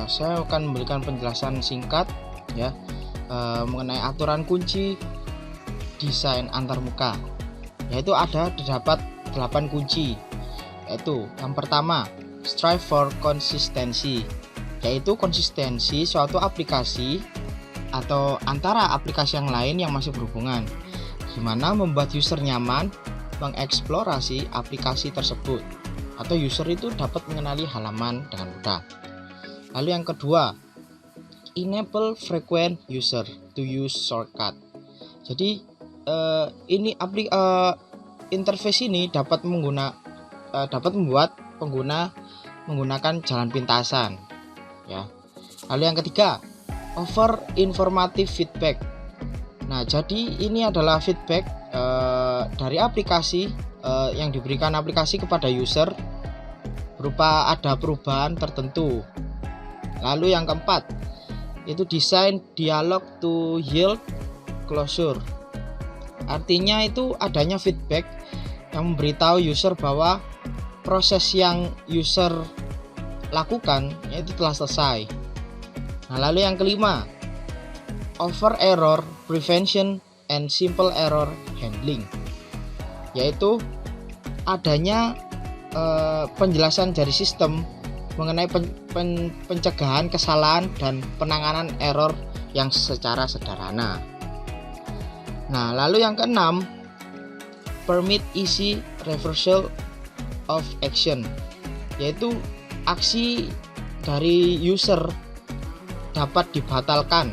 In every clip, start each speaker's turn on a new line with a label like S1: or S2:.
S1: Saya akan memberikan penjelasan singkat ya mengenai aturan kunci desain antarmuka. Yaitu terdapat 8 kunci. Yaitu yang pertama, strive for consistency, yaitu konsistensi suatu aplikasi atau antara aplikasi yang lain yang masih berhubungan, gimana membuat user nyaman mengeksplorasi aplikasi tersebut, atau user itu dapat mengenali halaman dengan mudah. Lalu yang kedua, enable frequent user to use shortcut. Jadi interface ini dapat membuat pengguna menggunakan jalan pintasan ya. Lalu yang ketiga, offer informative feedback. Nah, jadi ini adalah feedback dari aplikasi yang diberikan aplikasi kepada user berupa ada perubahan tertentu. Lalu yang keempat, itu design dialog to yield closure. Artinya itu adanya feedback yang memberitahu user bahwa proses yang user lakukan yaitu telah selesai. Nah, lalu yang kelima, over error prevention and simple error handling, yaitu adanya penjelasan dari sistem mengenai pencegahan kesalahan dan penanganan error yang secara sederhana. Nah, lalu yang keenam, permit easy reversal of action, yaitu aksi dari user dapat dibatalkan.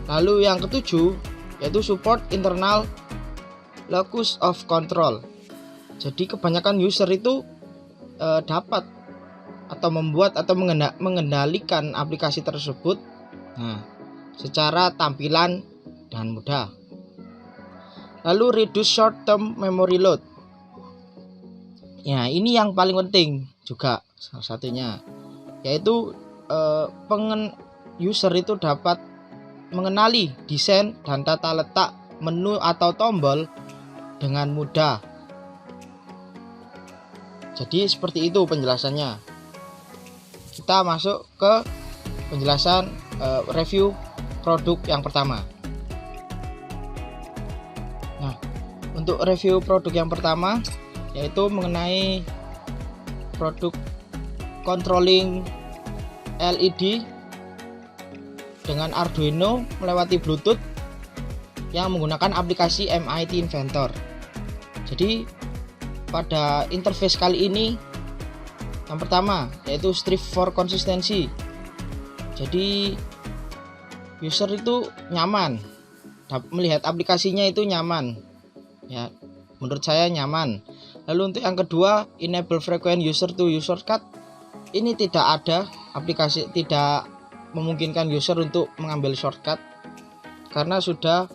S1: Lalu yang ketujuh, yaitu support internal locus of control. Jadi kebanyakan user itu dapat atau membuat atau mengendalikan aplikasi tersebut secara tampilan dan mudah. Lalu reduce short term memory load. Ya, ini yang paling penting juga salah satunya, yaitu user itu dapat mengenali desain dan tata letak menu atau tombol dengan mudah. Jadi seperti itu penjelasannya. Kita masuk ke penjelasan review produk yang pertama. Nah, untuk review produk yang pertama yaitu mengenai produk controlling LED dengan Arduino melewati Bluetooth yang menggunakan aplikasi MIT Inventor. Jadi pada interface kali ini yang pertama yaitu strive for consistency. Jadi user itu nyaman melihat aplikasinya, itu nyaman ya, menurut saya nyaman. Lalu untuk yang kedua, enable frequent user to use shortcut. Ini tidak ada aplikasi, tidak memungkinkan user untuk mengambil shortcut karena sudah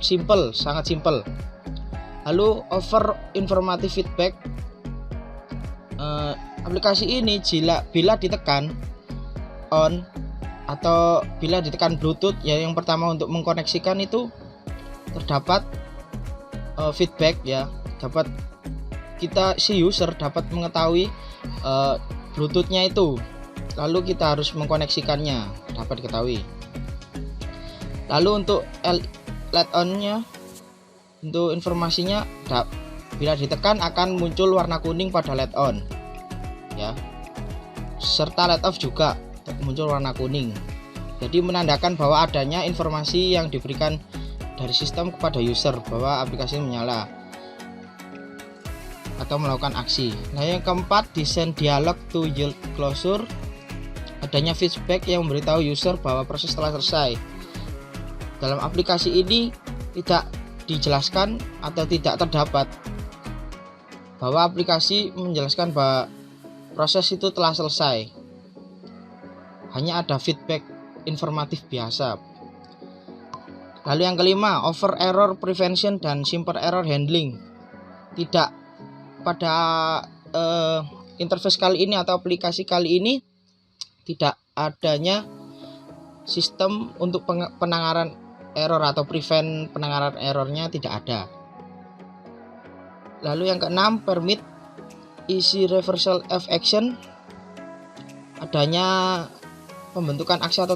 S1: simple, sangat simple. Lalu offer informative feedback. Aplikasi ini bila ditekan on atau bila ditekan Bluetooth ya, yang pertama untuk mengkoneksikan itu terdapat feedback ya, dapat si user dapat mengetahui Bluetoothnya itu, lalu kita harus mengkoneksikannya, dapat diketahui. Lalu untuk LED on-nya, untuk informasinya, bila ditekan akan muncul warna kuning pada LED on ya, serta LED off juga muncul warna kuning. Jadi menandakan bahwa adanya informasi yang diberikan dari sistem kepada user bahwa aplikasi menyala atau melakukan aksi. Nah, yang keempat, desain dialog to yield closure. Adanya feedback yang memberitahu user bahwa proses telah selesai. Dalam aplikasi ini tidak dijelaskan atau tidak terdapat bahwa aplikasi menjelaskan bahwa proses itu telah selesai. Hanya ada feedback informatif biasa. Lalu yang kelima, over error prevention dan simple error handling. Tidak pada interface kali ini atau aplikasi kali ini tidak adanya sistem untuk penanganan error atau prevent penanganan errornya, tidak ada. Lalu yang keenam, permit isi reversal of action, adanya pembentukan aksi atau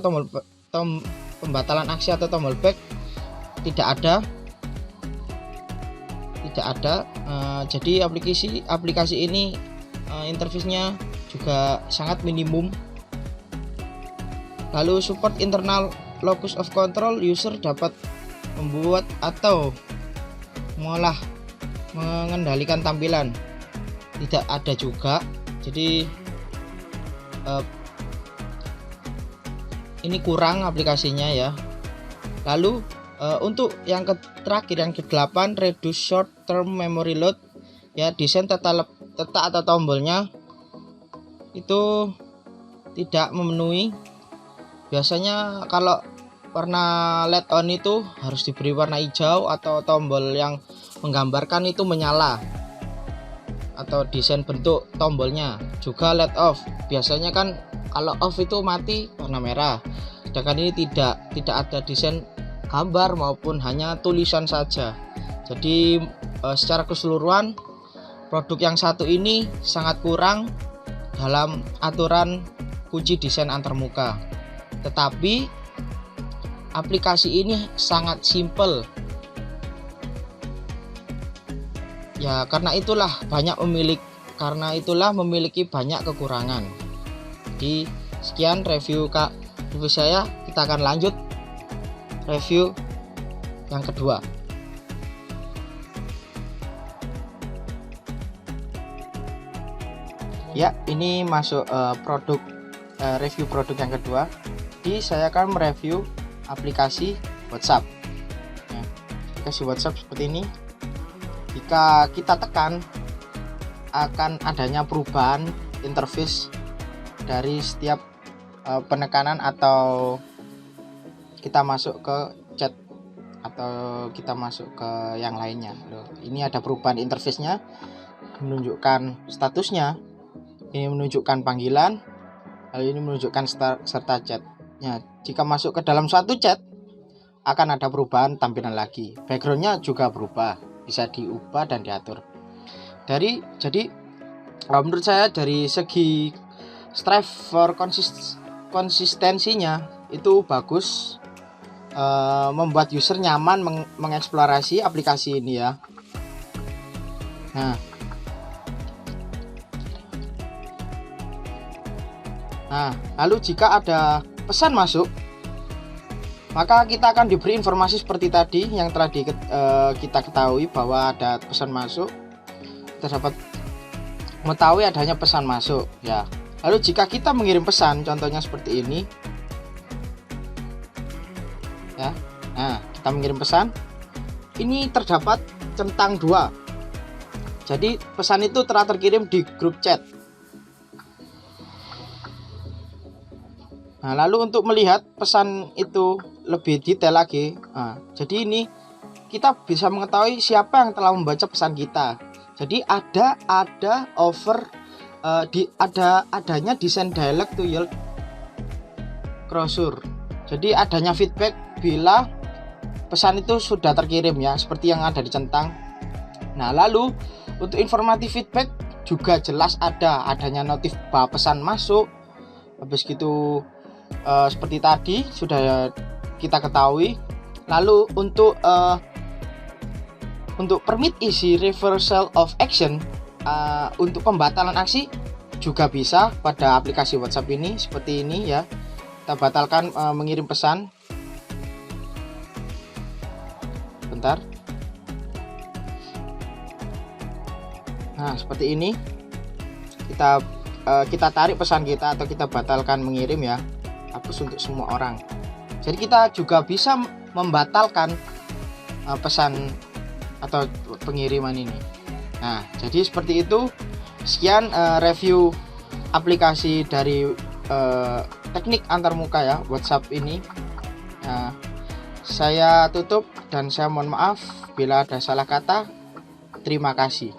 S1: pembatalan aksi atau tombol back tidak ada. Jadi aplikasi ini interface-nya juga sangat minimum. Lalu support internal locus of control, user dapat membuat atau mengendalikan tampilan, tidak ada juga. Jadi ini kurang aplikasinya ya. Lalu untuk yang terakhir, yang ke-8, reduce short term memory load ya, desain tata atau tombolnya itu tidak memenuhi. Biasanya kalau warna LED on itu harus diberi warna hijau, atau tombol yang menggambarkan itu menyala, atau desain bentuk tombolnya. Juga LED off, biasanya kan kalau off itu mati warna merah, sedangkan ini tidak ada desain gambar maupun hanya tulisan saja. Jadi secara keseluruhan produk yang satu ini sangat kurang dalam aturan kunci desain antarmuka. Tetapi aplikasi ini sangat simple ya, karena itulah memiliki banyak kekurangan. Jadi sekian review saya. Kita akan lanjut review yang kedua. Ya, ini masuk review produk yang kedua. Jadi saya akan mereview aplikasi WhatsApp ya. Aplikasi WhatsApp seperti ini. Jika kita tekan, akan adanya perubahan interface dari setiap penekanan, atau kita masuk ke chat, atau kita masuk ke yang lainnya. Ini ada perubahan interface-nya, menunjukkan statusnya, ini menunjukkan panggilan, lalu ini menunjukkan serta chat. Ya, jika masuk ke dalam suatu chat, akan ada perubahan tampilan lagi. Backgroundnya juga berubah, bisa diubah dan diatur. Jadi menurut saya dari segi strive for konsistensinya itu bagus, membuat user nyaman mengeksplorasi aplikasi ini ya. Nah, lalu jika ada pesan masuk, maka kita akan diberi informasi seperti tadi yang telah kita ketahui bahwa ada pesan masuk. Kita dapat mengetahui adanya pesan masuk ya. Lalu jika kita mengirim pesan, contohnya seperti ini ya. Nah, kita mengirim pesan, ini terdapat centang 2. Jadi pesan itu telah terkirim di grup chat. Nah, lalu untuk melihat pesan itu lebih detail lagi, jadi ini kita bisa mengetahui siapa yang telah membaca pesan kita. Jadi adanya desain dialog to yield closure. Jadi adanya feedback bila pesan itu sudah terkirim ya, seperti yang ada di centang. Nah, lalu untuk informatif feedback juga jelas adanya notif bahwa pesan masuk. Habis gitu seperti tadi sudah kita ketahui. Lalu untuk permit isi reversal of action, untuk pembatalan aksi juga bisa pada aplikasi WhatsApp ini seperti ini ya. Kita batalkan mengirim pesan. Bentar. Nah, seperti ini. Kita tarik pesan kita atau kita batalkan mengirim ya. Hapus untuk semua orang. Jadi kita juga bisa membatalkan pesan atau pengiriman ini. Nah, jadi seperti itu. Sekian review aplikasi dari teknik antarmuka ya, WhatsApp ini. Nah, saya tutup dan saya mohon maaf bila ada salah kata. Terima kasih.